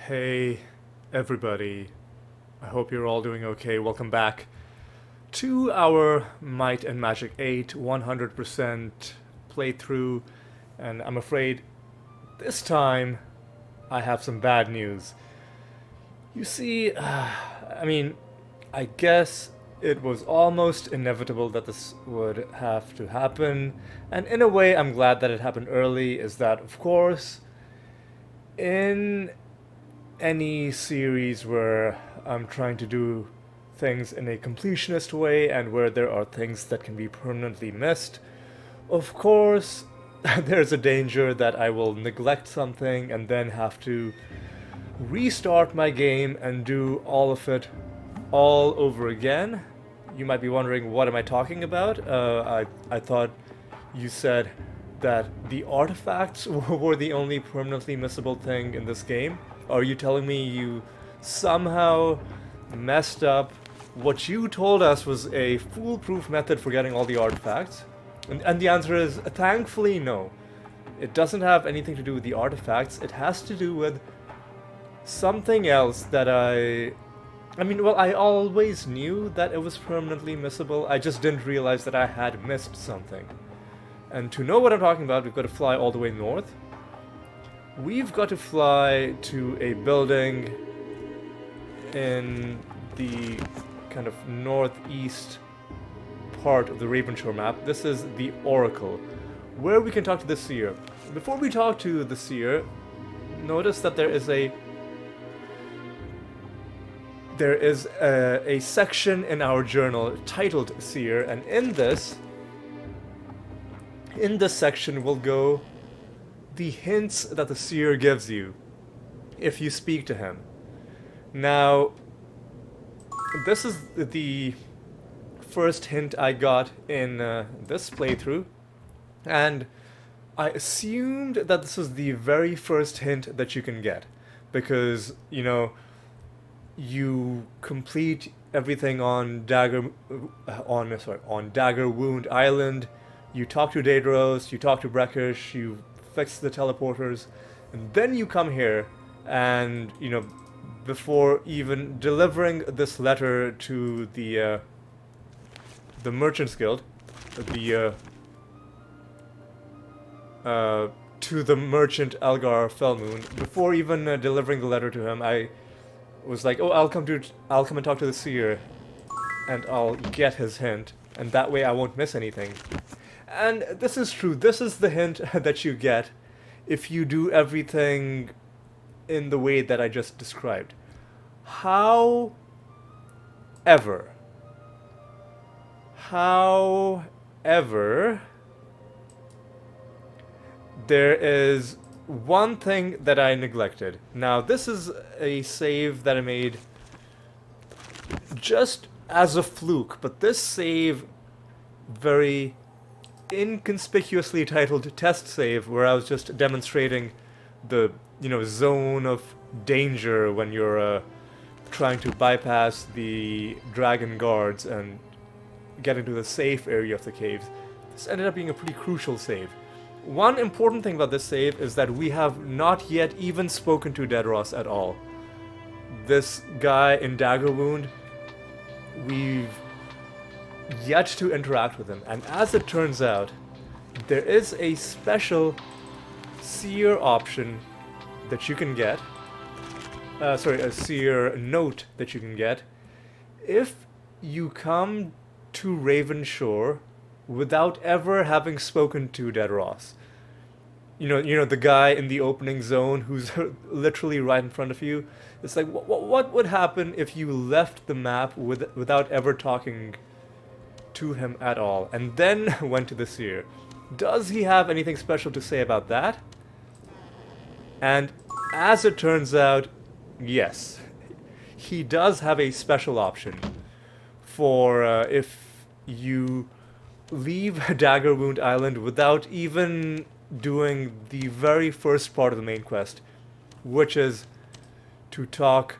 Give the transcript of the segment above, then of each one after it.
Hey, everybody. I hope you're all doing okay. Welcome back to our Might and Magic VIII 100% playthrough. And I'm afraid this time I have some bad news. You see, I guess it was almost inevitable that this would have to happen. And in a way, I'm glad that it happened early, is that, of course, in any series where I'm trying to do things in a completionist way and where there are things that can be permanently missed, of course, there's a danger that I will neglect something and then have to restart my game and do all of it all over again. You might be wondering, what am I talking about? I thought you said that the artifacts were the only permanently missable thing in this game. Are you telling me you somehow messed up what you told us was a foolproof method for getting all the artifacts? And the answer is, thankfully, no. It doesn't have anything to do with the artifacts. It has to do with something else that I always knew that it was permanently missable. I just didn't realize that I had missed something. And to know what I'm talking about, we've got to fly all the way north. We've got to fly to a building in the kind of northeast part of the Ravenshore map. This is the Oracle, where we can talk to the Seer. Before we talk to the Seer, notice that there is a section in our journal titled Seer, and in this section will go the hints that the Seer gives you if you speak to him. Now, this is the first hint I got in this playthrough, and I assumed that this was the very first hint that you can get, because, you complete everything on Dagger Wound Island. You talk to Daedros, you talk to Breckish, you fix the teleporters, and then you come here and, before even delivering this letter to the Merchants Guild, to the merchant Elgar Felmoon, before even delivering the letter to him, I was like, oh, I'll come and talk to the Seer, and I'll get his hint, and that way I won't miss anything. And this is true. This is the hint that you get if you do everything in the way that I just described. However, there is one thing that I neglected. Now, this is a save that I made just as a fluke, but this save very inconspicuously titled test save, where I was just demonstrating the zone of danger when you're trying to bypass the dragon guards and get into the safe area of the caves. This ended up being a pretty crucial save. One important thing about this save is that we have not yet even spoken to Daedros at all. This guy in Dagger Wound, we've yet to interact with him, and as it turns out, there is a special Seer option that you can get. A Seer note that you can get if you come to Ravenshore without ever having spoken to Daedros. The guy in the opening zone who's literally right in front of you. It's like, what would happen if you left the map without ever talking to him at all, and then went to the Seer? Does he have anything special to say about that? And as it turns out, yes, he does have a special option for if you leave Dagger Wound Island without even doing the very first part of the main quest, which is to talk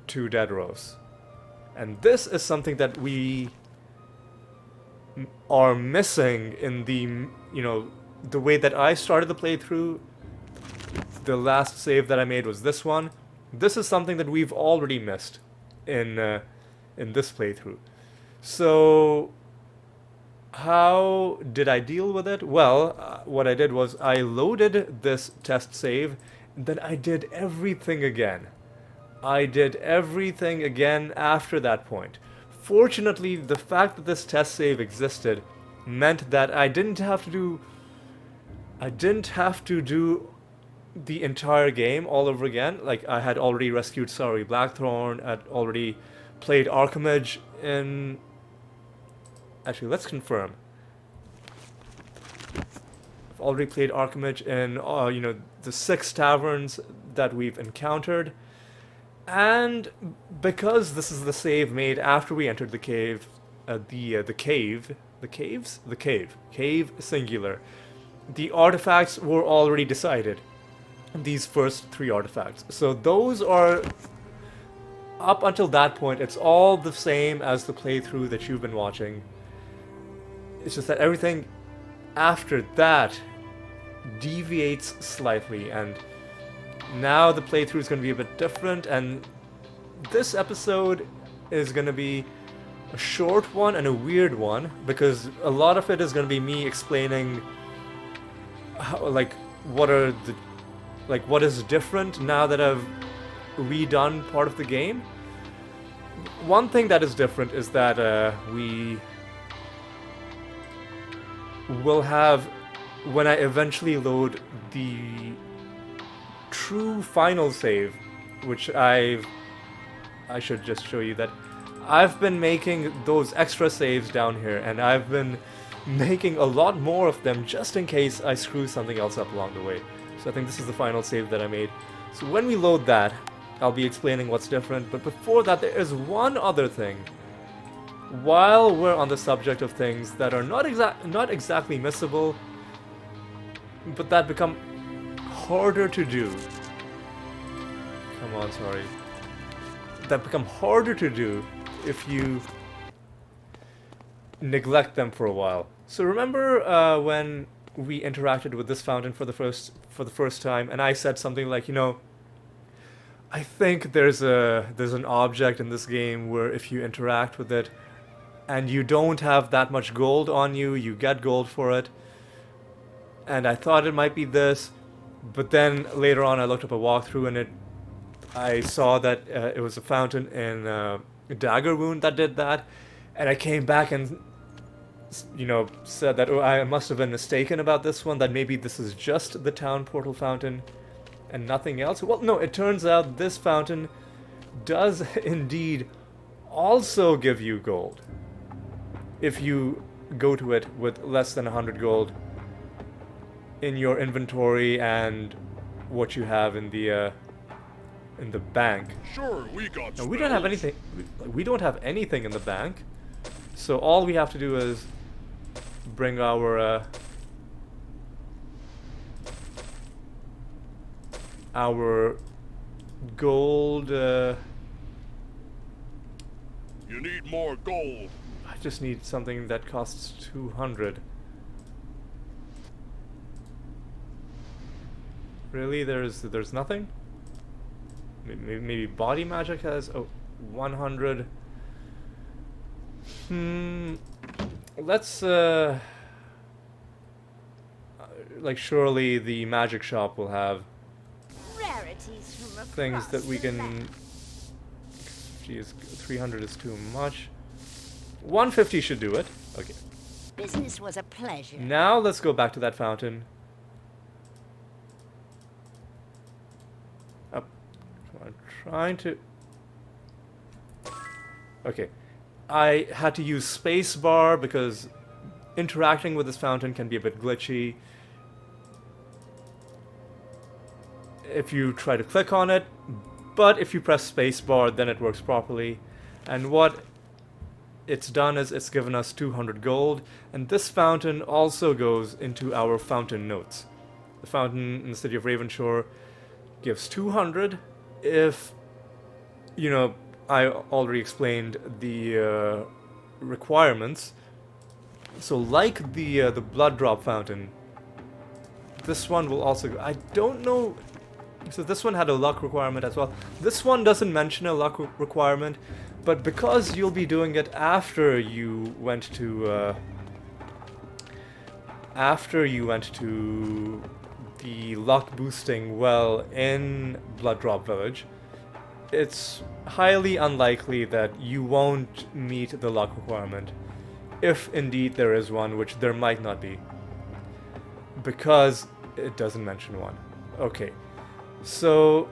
to Daedros. And this is something that we are missing in the way that I started the playthrough. the last save that I made was this one. This is something that we've already missed in this playthrough. So how did I deal with it? Well, what I did was I loaded this test save, and then I did everything again. I did everything again after that point. Fortunately, the fact that this test save existed meant that I didn't have to do the entire game all over again. Like, I had already rescued Sorry Blackthorn, I'd already played Archimage in... Actually, let's confirm. I've already played Archimage in, you know, the 6 taverns that we've encountered. And because this is the save made after we entered the cave, cave singular, the artifacts were already decided. These first 3 artifacts. So those are, up until that point, it's all the same as the playthrough that you've been watching. It's just that everything after that deviates slightly, and now the playthrough is going to be a bit different, and this episode is going to be a short one and a weird one, because a lot of it is going to be me explaining how, like, what is different now that I've redone part of the game. One thing that is different is that we will have, when I eventually load the true final save, which I should just show you that I've been making those extra saves down here, and I've been making a lot more of them just in case I screw something else up along the way. So I think this is the final save that I made. So when we load that, I'll be explaining what's different, but before that there is one other thing. While we're on the subject of things that are not exactly missable, but that become harder to do. Come on, sorry. That become harder to do if you neglect them for a while. So remember when we interacted with this fountain for the first time, and I said something like, you know, I think there's an object in this game where if you interact with it and you don't have that much gold on you, you get gold for it. And I thought it might be this, but then later on I looked up a walkthrough and I saw that it was a fountain in Daggerwound that did that, and I came back and, you know, said that, oh, I must have been mistaken about this one, that maybe this is just the town portal fountain and nothing else. Well, no, it turns out this fountain does indeed also give you gold if you go to it with less than 100 gold in your inventory and what you have in the bank. Sure, we got. No, we don't have anything. We don't have anything in the bank. So all we have to do is bring our gold. You need more gold. I just need something that costs 200. Really? There's nothing? Maybe body magic has 100. Let's like, surely the magic shop will have Rarities from things that we can. land. Geez, 300 is too much. 150 should do it. Okay. Business was a pleasure. Now let's go back to that fountain. Up. I'm trying to. Okay. I had to use spacebar because interacting with this fountain can be a bit glitchy. If you try to click on it, but if you press spacebar, then it works properly. And what it's done is it's given us 200 gold, and this fountain also goes into our fountain notes. The fountain in the city of Ravenshore gives 200 if, you know, I already explained the requirements. So like the blood drop fountain, this one will also go. I don't know So this one had a luck requirement as well. This one doesn't mention a luck requirement, but because you'll be doing it after you went to the luck boosting well in Blood Drop Village, it's highly unlikely that you won't meet the luck requirement, if indeed there is one, which there might not be, because it doesn't mention one. Okay, so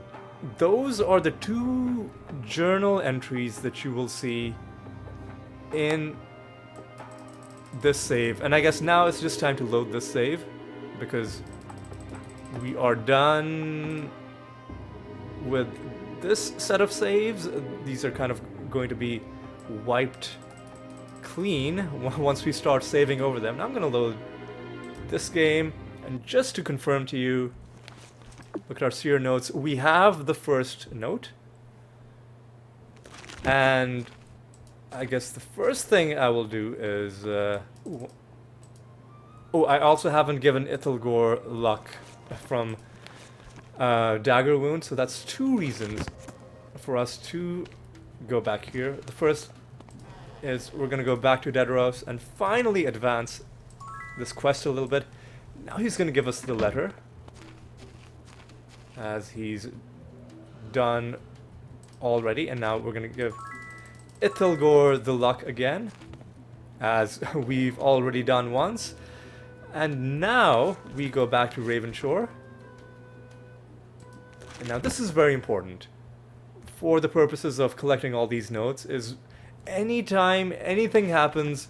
those are the two journal entries that you will see in this save, and I guess now it's just time to load this save, because we are done with this set of saves. These are kind of going to be wiped clean once we start saving over them. Now I'm going to load this game, and just to confirm to you, look at our seer notes. We have the first note, and I guess the first thing I will do is oh, I also haven't given Ithilgor luck from Dagger Wound, so that's two reasons for us to go back here. The first is we're gonna go back to Dedaros and finally advance this quest a little bit. Now he's gonna give us the letter, as he's done already, and now we're gonna give Ithilgor the luck again, as we've already done once. And now we go back to Ravenshore. And now this is very important for the purposes of collecting all these notes, is anytime anything happens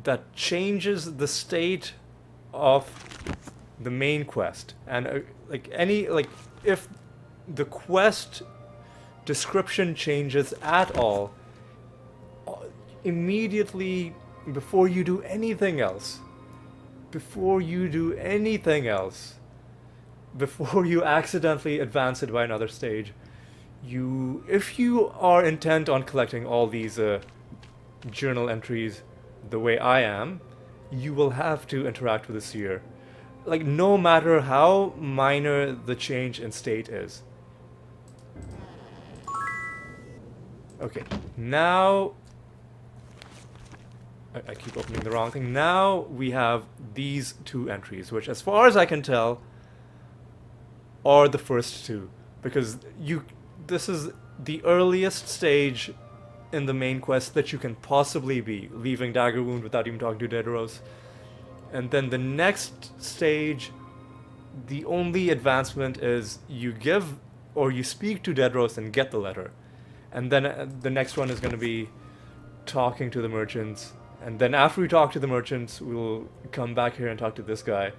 that changes the state of the main quest, and if the quest description changes at all, immediately before you do anything else, before you accidentally advance it by another stage, if you are intent on collecting all these journal entries the way I am, you will have to interact with the seer. Like, no matter how minor the change in state is. Okay, now I keep opening the wrong thing. Now we have these two entries, which, as far as I can tell, are the first two, because this is the earliest stage in the main quest that you can possibly be, leaving Dagger Wound without even talking to Dedaros. And then the next stage, the only advancement is you give or you speak to Dedaros and get the letter. And then the next one is going to be talking to the merchants. And then after we talk to the merchants, we'll come back here and talk to this guy.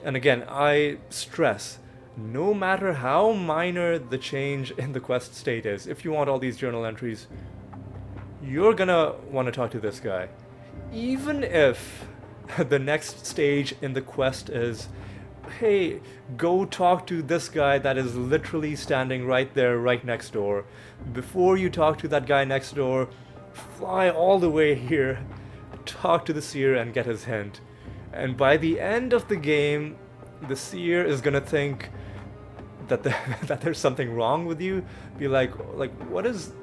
And again, I stress, no matter how minor the change in the quest state is, if you want all these journal entries, you're gonna want to talk to this guy. Even if the next stage in the quest is, hey, go talk to this guy that is literally standing right there, right next door. Before you talk to that guy next door, fly all the way here, talk to the seer and get his hint. And by the end of the game, the seer is gonna think that that there's something wrong with you. Be like what is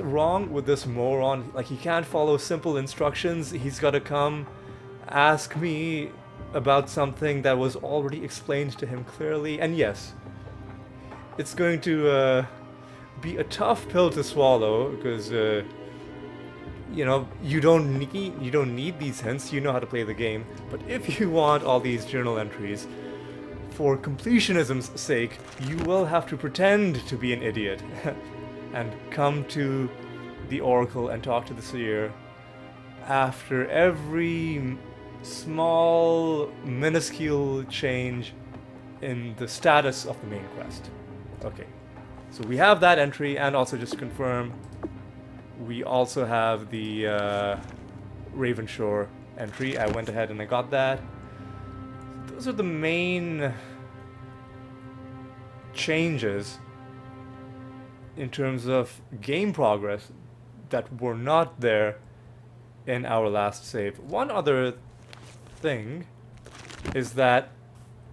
wrong with this moron? Like, he can't follow simple instructions. He's gotta come ask me about something that was already explained to him clearly. And yes, it's going to be a tough pill to swallow, because you don't need these hints. You know how to play the game. But if you want all these journal entries, for completionism's sake, you will have to pretend to be an idiot and come to the Oracle and talk to the seer after every small, minuscule change in the status of the main quest. Okay, so we have that entry, and also just to confirm, we also have the Ravenshore entry. I went ahead and I got that. Those are the main changes in terms of game progress that were not there in our last save. One other thing is that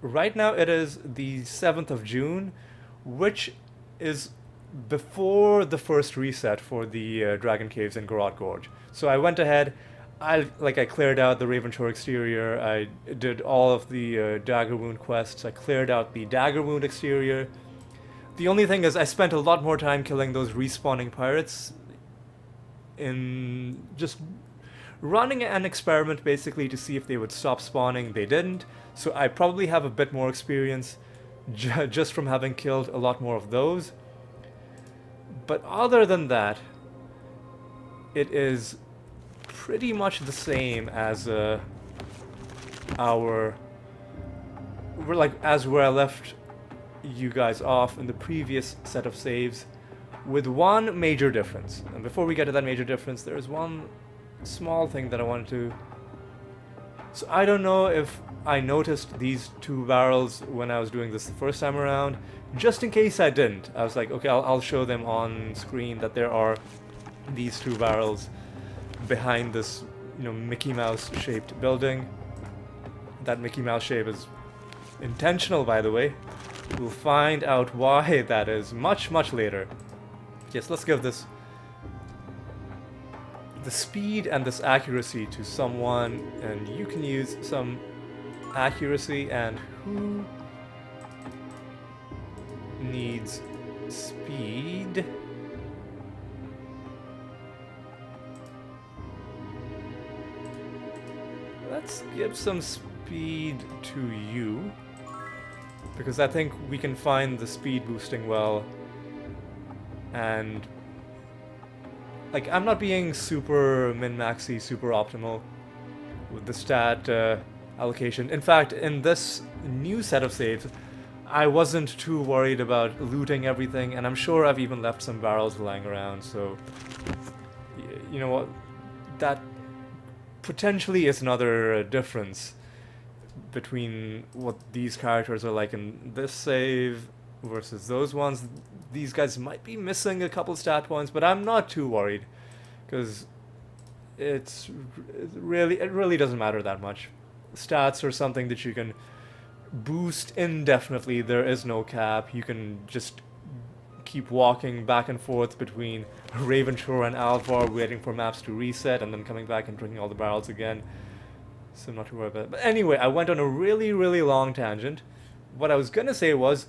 right now it is the 7th of June, which is before the first reset for the Dragon Caves in Garrote Gorge. So I went ahead, I cleared out the Ravenshore exterior, I did all of the Dagger Wound quests, I cleared out the Dagger Wound exterior. The only thing is I spent a lot more time killing those respawning pirates in just running an experiment basically to see if they would stop spawning. They didn't, so I probably have a bit more experience just from having killed a lot more of those. But other than that, it is pretty much the same as where I left you guys off in the previous set of saves, with one major difference. And before we get to that major difference, there is one small thing that I wanted to... So I don't know if I noticed these two barrels when I was doing this the first time around. Just in case I didn't, I was like, okay, I'll show them on screen that there are these two barrels behind this, Mickey Mouse shaped building. That Mickey Mouse shape is intentional, by the way. We'll find out why that is much, much later. Yes, let's give this the speed and this accuracy to someone, and you can use some accuracy. And who needs speed? Let's give some speed to you, because I think we can find the speed boosting well. And I'm not being super min-maxy, super optimal with the stat allocation. In fact, in this new set of saves, I wasn't too worried about looting everything, and I'm sure I've even left some barrels lying around, so you know what, that potentially is another difference between what these characters are like in this save versus those ones. These guys might be missing a couple stat points, but I'm not too worried, because it really doesn't matter that much. Stats are something that you can boost indefinitely. There is no cap. You can just keep walking back and forth between Ravenshore and Alvar, waiting for maps to reset, and then coming back and drinking all the barrels again. So I'm not too worried about it. But anyway, I went on a really, really long tangent. What I was gonna say was,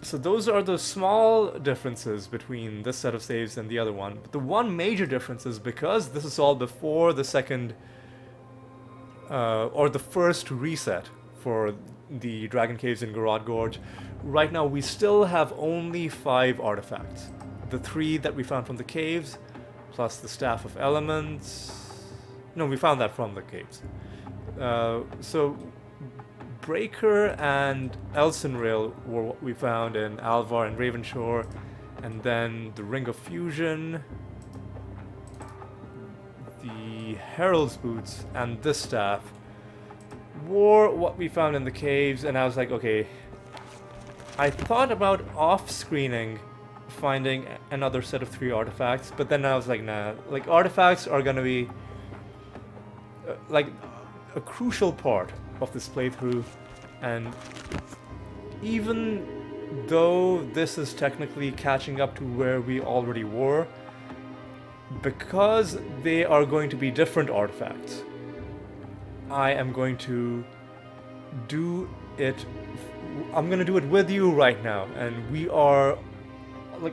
so those are the small differences between this set of saves and the other one. But the one major difference is, because this is all before the second or the first reset for the Dragon Caves in Garrote Gorge, right now we still have only 5 artifacts. The 3 that we found from the caves, plus the Staff of Elements. No, we found that from the caves. So Breaker and Elsinrail were what we found in Alvar and Ravenshore, and then the Ring of Fusion, the Herald's Boots, and this staff were what we found in the caves. And I was like, okay, I thought about off-screening finding another set of 3 artifacts, but then I was like, nah, artifacts are gonna be a crucial part of this playthrough. And even though this is technically catching up to where we already were, because they are going to be different artifacts, I am going to do it. I'm going to do it with you right now, and we are,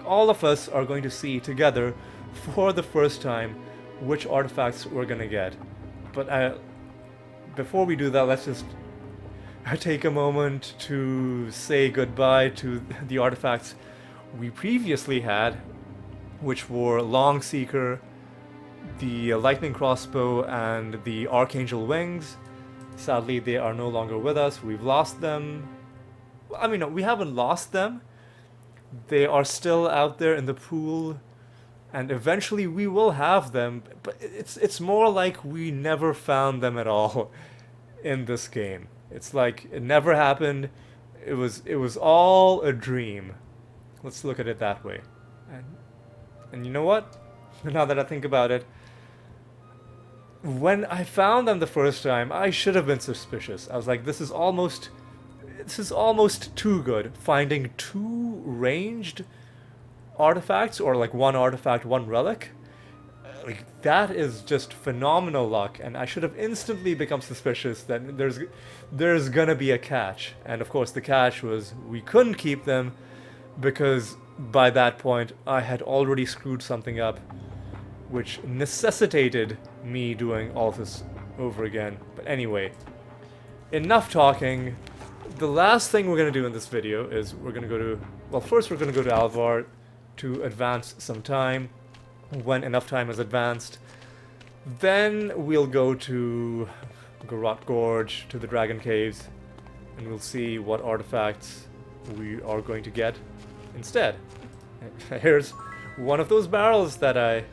all of us are going to see together for the first time which artifacts we're going to get. But before we do that, let's just take a moment to say goodbye to the artifacts we previously had, which were Longseeker, the Lightning Crossbow, and the Archangel Wings. Sadly, they are no longer with us. We've lost them. I mean, no, we haven't lost them. They are still out there in the pool, and eventually we will have them, but it's more like we never found them at all in this game. It's like it never happened. It was all a dream. Let's look at it that way. And you know what? Now that I think about it, when I found them the first time, I should have been suspicious. I was like, this is almost this is almost too good. Finding 2 ranged artifacts, or like 1 artifact, 1 relic. Like, that is just phenomenal luck, and I should have instantly become suspicious that there's gonna be a catch. And of course the catch was we couldn't keep them because by that point I had already screwed something up, which necessitated me doing all this over again. But anyway, enough talking. The last thing we're gonna do in this video is we're gonna go to, well, first we're gonna go to Alvar to advance some time. When enough time is advanced, then we'll go to Garrote Gorge, to the Dragon Caves, and we'll see what artifacts we are going to get instead. Here's one of those barrels that I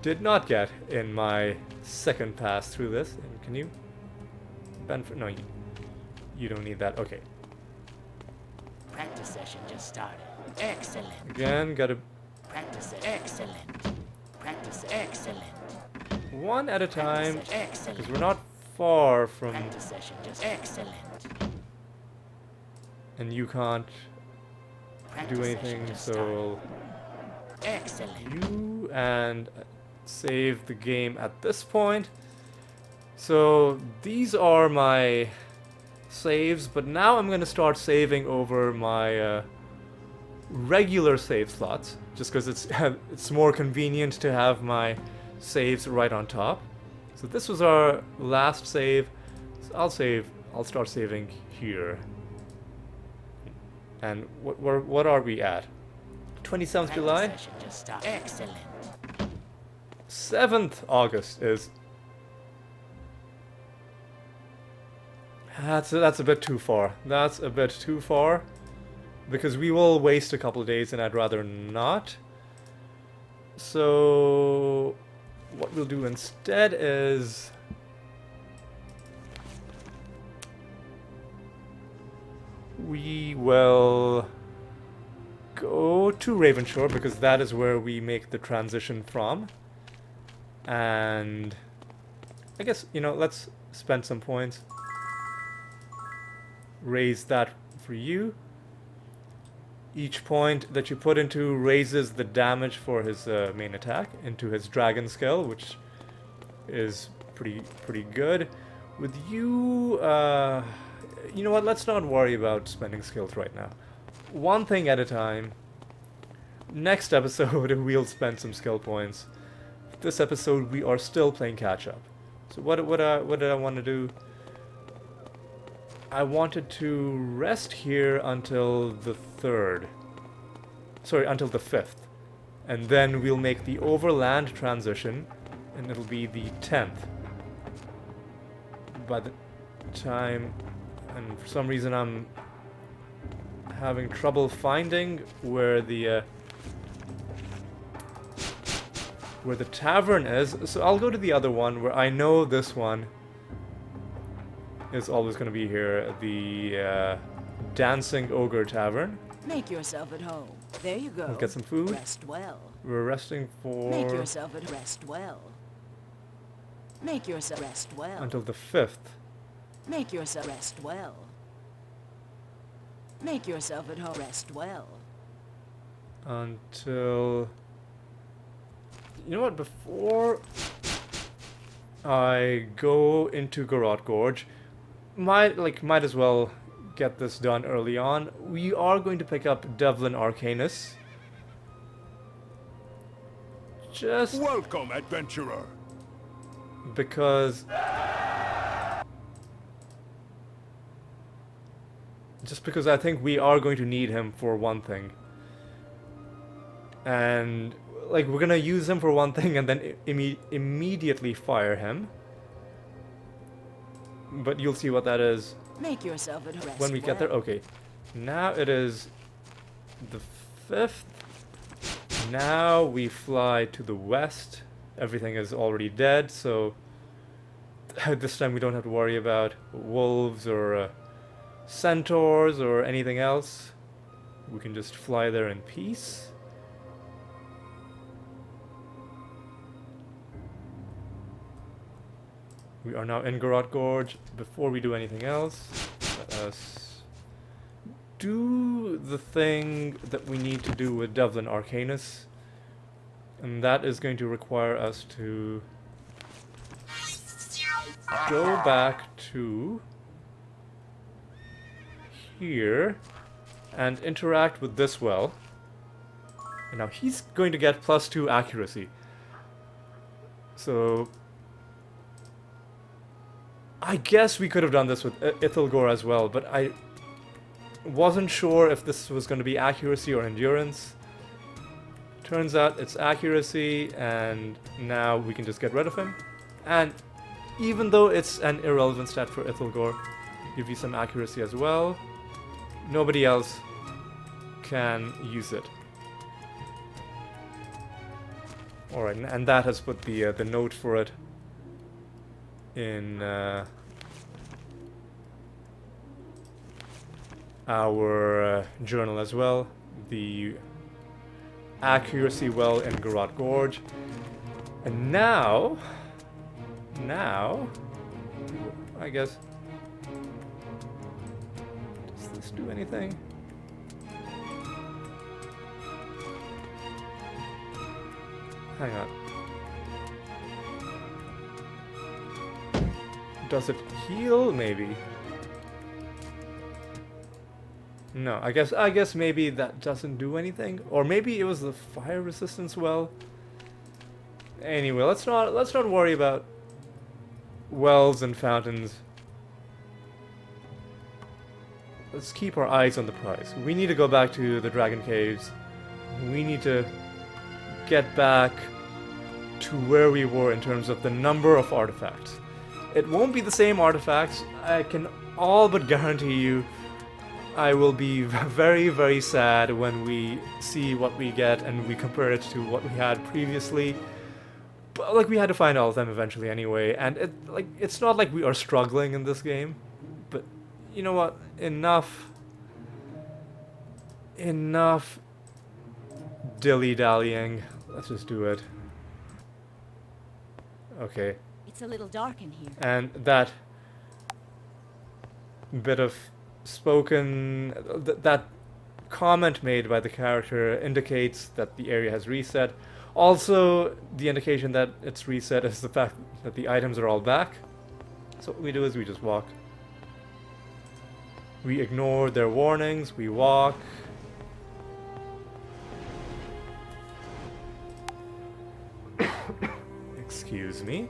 did not get in my second pass through this. And can you bend for, no, you don't need that. Okay. Practice session just started. Excellent. Again, gotta Practice excellent. Practice excellent. one at a time, Practice excellent. because we're not far from, Practice session just excellent. and you can't Practice do session anything, just so started. Excellent. you and save the game at this point. So these are my saves, but now I'm gonna start saving over my regular save slots, just because it's more convenient to have my saves right on top. So this was our last save. So I'll start saving here. And what are we at? 27th July? Practice session just started. Excellent. 7th August is... That's a bit too far. That's a bit too far. Because we will waste a couple of days and I'd rather not. So... what we'll do instead is... we will go to Ravenshore, because that is where we make the transition from. And I guess, you know, let's spend some points. Raise that for you. Each point that you put into raises the damage for his main attack into his dragon skill, which is pretty good. With you, you know what, let's not worry about spending skills right now. One thing at a time. Next episode we'll spend some skill points. This episode we are still playing catch up. So what did I want to do? I wanted to rest here until the 3rd. Sorry, until the 5th. And then we'll make the overland transition, and it'll be the 10th. By the time, and for some reason I'm having trouble finding where the tavern is, so I'll go to the other one where I know this one is always going to be here, the Dancing Ogre Tavern. Make yourself at home. There you go. Let's get some food. Rest well. We're resting for Make yourself at rest well. Make yourself rest well. until the 5th. Make yourself rest well. Make yourself at home. Rest well. Until... you know what, before I go into Garrote Gorge, might as well get this done early on. We are going to pick up Devlin Arcanus. Just Welcome, adventurer. because... I think we are going to need him for one thing. And, like, we're gonna use him for one thing and then immediately fire him. But you'll see what that is Make yourself at rest when we get there. well. Okay. Now it is the 5th. Now we fly to the west. Everything is already dead, so this time we don't have to worry about wolves or centaurs or anything else. We can just fly there in peace. We are now in Garrote Gorge. Before we do anything else, let us do the thing that we need to do with Devlin Arcanus, and that is going to require us to go back to here and interact with this well. And now he's going to get +2 accuracy. So I guess we could have done this with Ithilgor as well, but I wasn't sure if this was going to be accuracy or endurance. Turns out it's accuracy, and now we can just get rid of him. And even though it's an irrelevant stat for Ithilgor, give you some accuracy as well. Nobody else can use it. Alright, and that has put the note for it in our journal as well. The accuracy well in Garrote Gorge. And now, I guess, does this do anything? Hang on. Does it heal, maybe? No, I guess maybe that doesn't do anything, or maybe it was the fire resistance well. Anyway, let's not worry about wells and fountains. Let's keep our eyes on the prize. We need to go back to the Dragon Caves. We need to get back to where we were in terms of the number of artifacts. It won't be the same artifacts. I can all but guarantee you I will be very, very sad when we see what we get and we compare it to what we had previously. But, like, we had to find all of them eventually anyway, and it's not like we are struggling in this game. But you know what? Enough dilly-dallying. Let's just do it. Okay. It's a little dark in here. And that bit of spoken... that comment made by the character indicates that the area has reset. Also, the indication that it's reset is the fact that the items are all back. So what we do is we just walk. We ignore their warnings, we walk. Excuse me.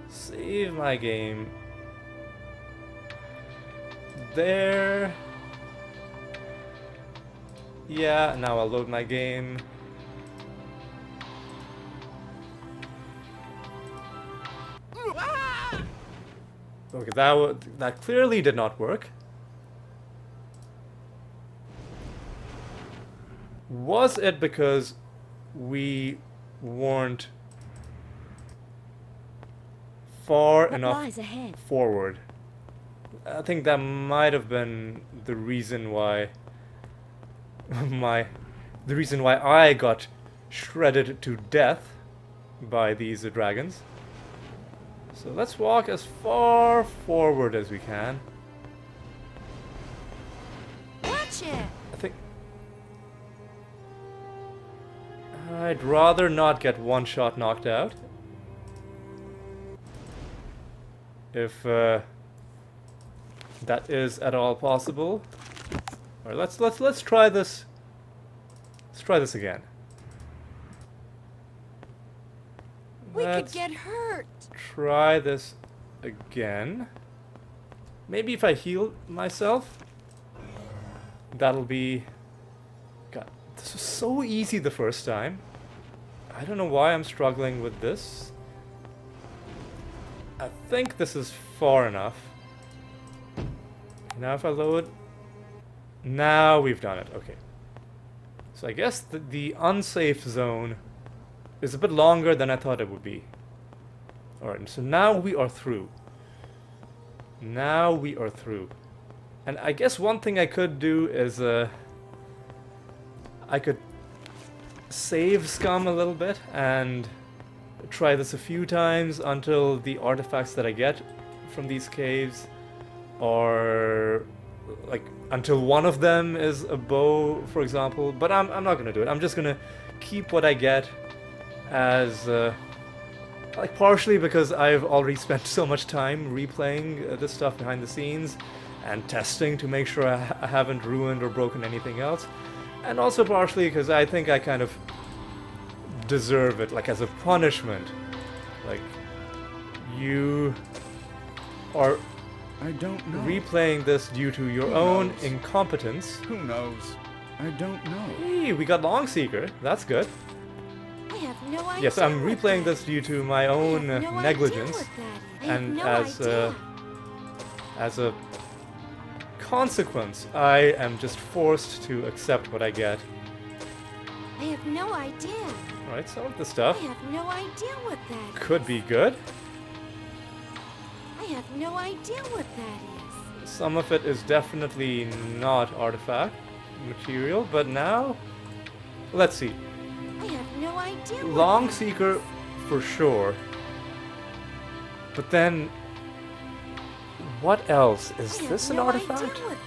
Save my game. There. Yeah, now I'll load my game. Okay, that clearly did not work. Was it because we weren't far enough forward? I think that might have been the reason why the reason why I got shredded to death by these dragons. So let's walk as far forward as we can. Watch it! I think I'd rather not get one shot knocked out. If that is at all possible. All right, let's try this. Let's try this again. We could get hurt. Try this again. Maybe if I heal myself, that'll be... God, this was so easy the first time. I don't know why I'm struggling with this. I think this is far enough. Now if I load... Now we've done it, okay. So I guess the unsafe zone is a bit longer than I thought it would be. Alright, so now we are through. Now we are through. And I guess one thing I could do is I could save Scum a little bit and try this a few times until the artifacts that I get from these caves are like until one of them is a bow, for example. But I'm not gonna do it. I'm just gonna keep what I get as like partially because I've already spent so much time replaying this stuff behind the scenes and testing to make sure I haven't ruined or broken anything else, and also partially because I think I kind of deserve it, like as a punishment. Like, you are I don't know. replaying this due to your Who own knows? incompetence. Who knows? I don't know. Hey, we got Longseeker. That's good. I have no idea. Yes, I'm what replaying that this due to my I have own no idea negligence, what that is. I have and no as as a consequence, I am just forced to accept what I get. I have no idea. Alright, some of the I stuff have no idea what that is. could be good. I have no idea what that is. Some of it is definitely not artifact material, but now, let's see. I have no idea what Longseeker for sure. But then, what else? that Is is. I this have an no artifact? idea what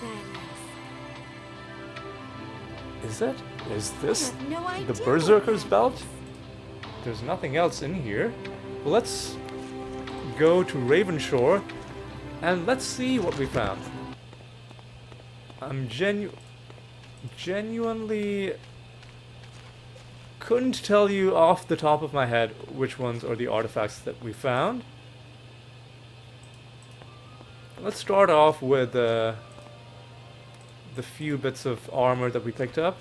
that Is it? Is is. this I have no idea the what Berserker's that belt? is. There's nothing else in here. Well, let's go to Ravenshore and let's see what we found. I'm genuinely couldn't tell you off the top of my head which ones are the artifacts that we found. Let's start off with the few bits of armor that we picked up.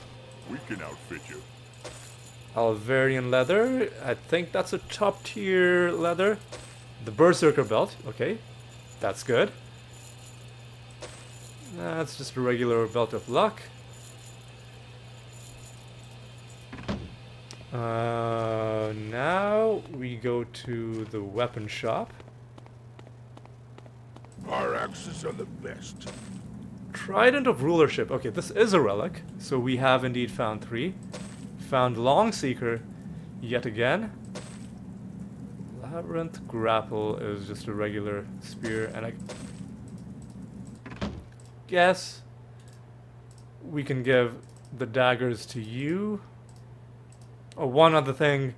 We can outfit you. Alvarian leather. I think that's a top tier leather. The Berserker belt. Okay, that's good. That's just a regular belt of luck. Now we go to the weapon shop. Our axes are the best. Trident of Rulership. Okay, this is a relic, so we have indeed found 3. Found Longseeker yet again. Labyrinth Grapple is just a regular spear, and I guess we can give the daggers to you. Oh, one other thing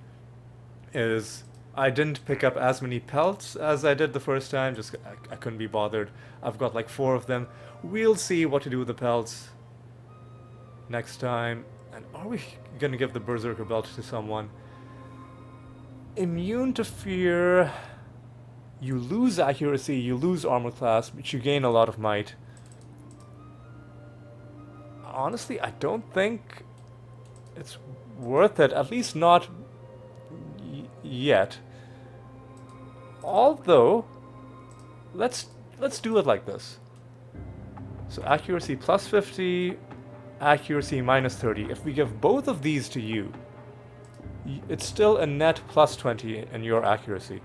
is I didn't pick up as many pelts as I did the first time, just I couldn't be bothered. I've got like 4 of them. We'll see what to do with the pelts next time. And are we gonna give the Berserker belt to someone? Immune to fear. You lose accuracy, you lose armor class, but you gain a lot of might. Honestly, I don't think it's worth it, at least not yet. Although, let's do it like this. So accuracy plus 50, accuracy minus 30. If we give both of these to you, it's still a net plus 20 in your accuracy.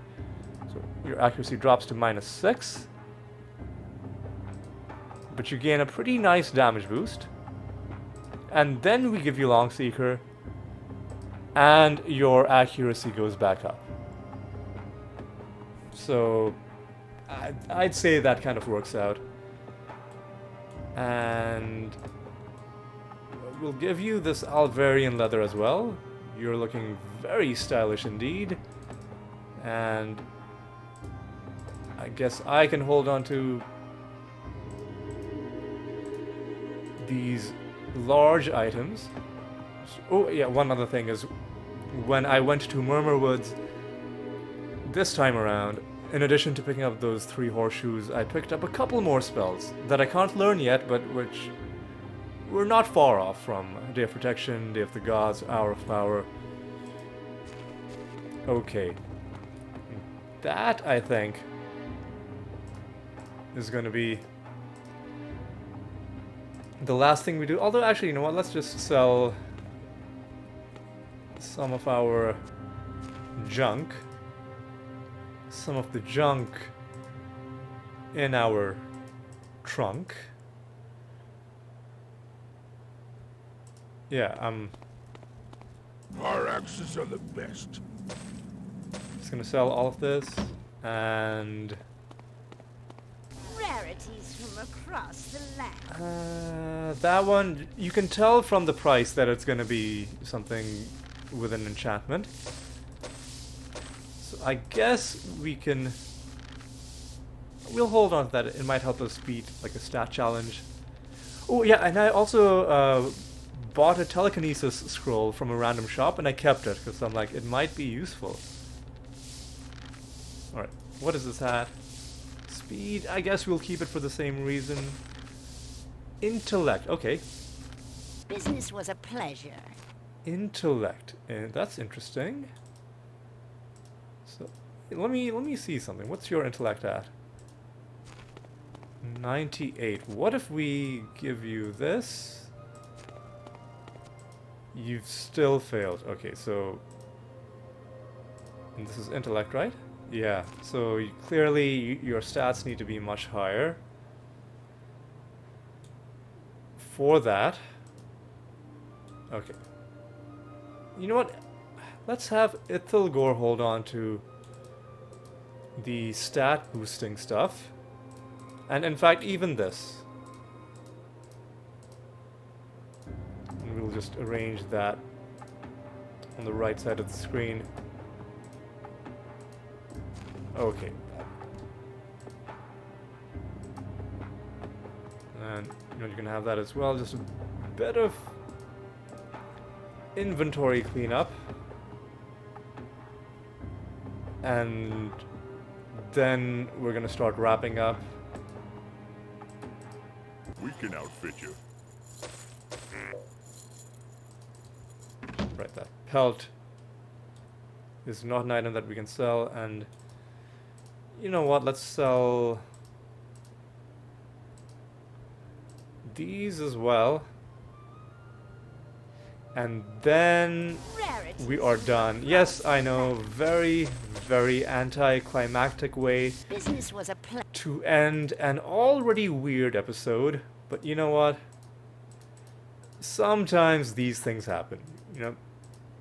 So your accuracy drops to minus 6. But you gain a pretty nice damage boost. And then we give you Longseeker, and your accuracy goes back up. So I'd say that kind of works out. And we'll give you this Alvarian leather as well. You're looking very stylish indeed. And I guess I can hold on to these large items. Oh yeah, one other thing is when I went to Murmur Woods this time around, in addition to picking up those 3 horseshoes, I picked up a couple more spells that I can't learn yet, but which were not far off from Day of Protection, Day of the Gods, Hour of Power. Okay. That, I think, is going to be the last thing we do. Although, actually, you know what? Let's just sell some of our junk. Some of the junk in our trunk. Yeah, Our axes are the best. just gonna sell all of this, and Rarity. Rarities from across the land. That one, you can tell from the price that it's gonna be something with an enchantment. So I guess we'll hold on to that. It might help us beat like a stat challenge. Oh yeah, and I also bought a telekinesis scroll from a random shop and I kept it because I'm like, it might be useful. Alright, what is this hat? Speed, I guess we'll keep it for the same reason. Intellect, okay. Business was a pleasure. Intellect, that's interesting. So, let me see something. What's your intellect at? 98. What if we give you this? You've still failed. Okay, so... And this is intellect, right? Yeah, so clearly your stats need to be much higher. For that... Okay. You know what? Let's have Ithilgor hold on to the stat boosting stuff. And in fact, even this. And we'll just arrange that on the right side of the screen. Okay. And you know, you can have that as well. Just a bit of inventory cleanup. And then we're gonna start wrapping up. We can outfit you. Right, that pelt is not an item that we can sell, and you know what, let's sell these as well. And then Rarities. we are done. Yes, I know, very, very anticlimactic way Business was a pleasure. to end an already weird episode, but you know what? Sometimes these things happen. You know,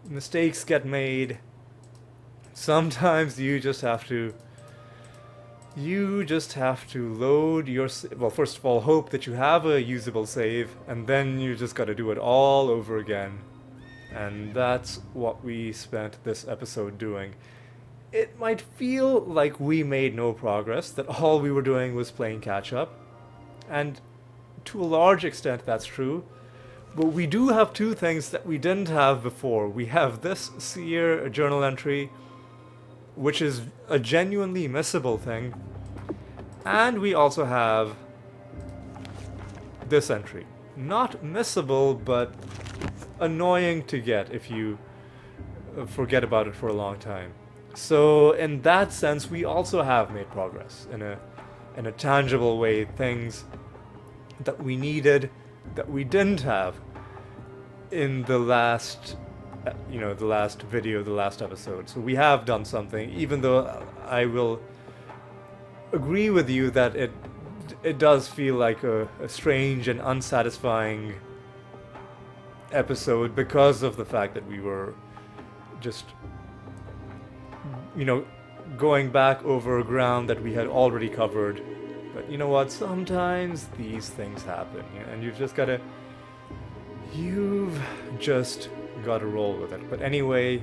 mistakes get made. Sometimes you just have to load your well, first of all, hope that you have a usable save, and then you just got to do it all over again. And that's what we spent this episode doing. It might feel like we made no progress, that all we were doing was playing catch up. And to a large extent that's true. But we do have two things that we didn't have before. We have this Seer journal entry, which is a genuinely missable thing. And we also have this entry. Not missable, but annoying to get if you forget about it for a long time. So in that sense, we also have made progress in a tangible way. Things that we needed, that we didn't have in the last, the last video, the last episode. So we have done something, even though I will agree with you that it does feel like a strange and unsatisfying episode because of the fact that we were just, going back over ground that we had already covered. But you know what? Sometimes these things happen, and you've just gotta roll with it. But anyway,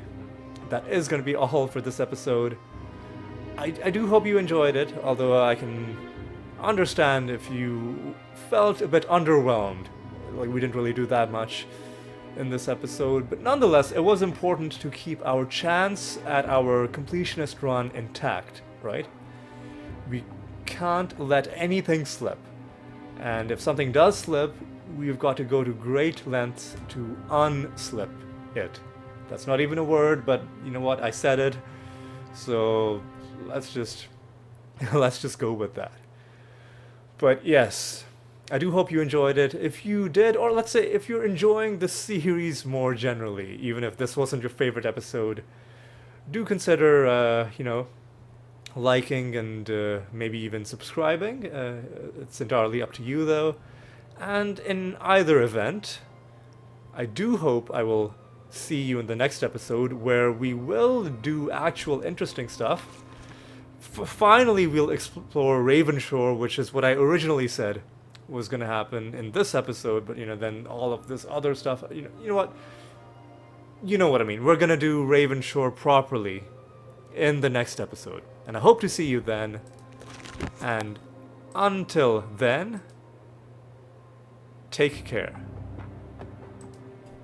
that is gonna be all for this episode. I do hope you enjoyed it, although I can understand if you felt a bit underwhelmed. Like, we didn't really do that much in this episode, but nonetheless, it was important to keep our chance at our completionist run intact, right? We can't let anything slip. And if something does slip, we've got to go to great lengths to unslip it. That's not even a word, but you know what? I said it. So let's just go with that. But yes, I do hope you enjoyed it. If you did, or let's say if you're enjoying the series more generally, even if this wasn't your favorite episode, do consider, liking and maybe even subscribing. It's entirely up to you, though. And in either event, I do hope I will see you in the next episode, where we will do actual interesting stuff. finally we'll explore Ravenshore, which is what I originally said was going to happen in this episode, but then all of this other stuff, you know what? You know what I mean. We're going to do Ravenshore properly in the next episode. And I hope to see you then. And until then, take care.